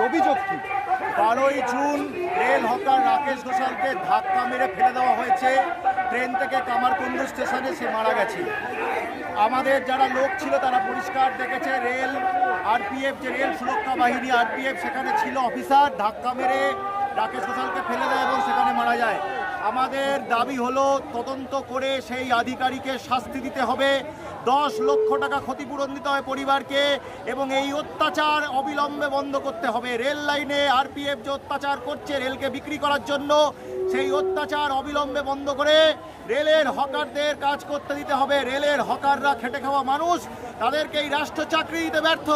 অভিযোগ কি? 12ই June rail hawker Rakesh ঘোষালকে ধাক্কা মেরে ফেলে দেওয়া হয়েছে ট্রেন থেকে কামারকুণ্ডু স্টেশনে, সে মারা গেছে। আমাদের যারা লোক ছিল তারা পরিষ্কার দেখেছে, রেল আরপিএফ, যে রেল সুরক্ষা বাহিনী আরপিএফ, সেখানে ছিল অফিসার, ধাক্কা মেরে রাকেশ ঘোষালকে ফেলে দেয় এবং সেখানে মারা যায়। আমাদের দাবি হলো তদন্ত করে সেই আধিকারিকের শাস্তি দিতে হবে, 10 লক্ষ টাকা ক্ষতিপূরণ দিতে হবে পরিবারকে, এবং এই অত্যাচার অবিলম্বে বন্ধ করতে হবে। রেল লাইনে আরপিএফ যে অত্যাচার করছে রেলকে বিক্রি করার জন্য, সেই অত্যাচার অবিলম্বে বন্ধ করে রেলের হকারদের কাজ করতে দিতে হবে। রেলের হকাররা খেটে খাওয়া মানুষ, তাদেরকে এই রাষ্ট্র চাকরি দিতে ব্যর্থ,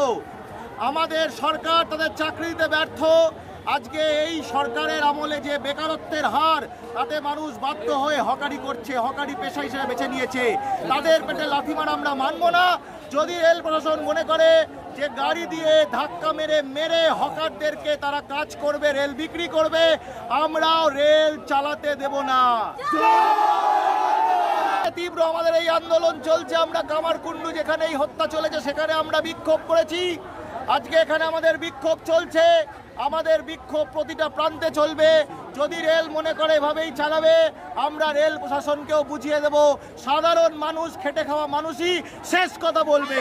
আমাদের সরকার তাদের চাকরি দিতে ব্যর্থ। আজকে এই সরকারের আমলে যে বেকারত্বের হার, তাতে মানুষ বাধ্য হয়ে হকারি করছে, হকারি পেশা হিসেবে বেছে নিয়েছে। তাদের পেটে লাথি মারা আমরা মানব না। যদি রেল প্রশাসন মনে করে যে গাড়ি দিয়ে ধাক্কা মেরে হকারদেরকে তারা কাজ করবে, রেল বিক্রি করবে, আমরাও রেল চালাতে দেব না। তীব্র আমাদের এই আন্দোলন চলছে। আমরা কামারকুণ্ডু যেখানে এই হত্যা চলেছে সেখানে আমরা বিক্ষোভ করেছি। আজকে এখানে আমাদের বিক্ষোভ চলছে। আমাদের বিক্ষোভ প্রতিটা প্রান্তে চলবে। যদি রেল মনে করে এভাবেই চালাবে, আমরা রেল প্রশাসনকেও বুঝিয়ে দেব, সাধারণ মানুষ, খেটে খাওয়া মানুষই শেষ কথা বলবে।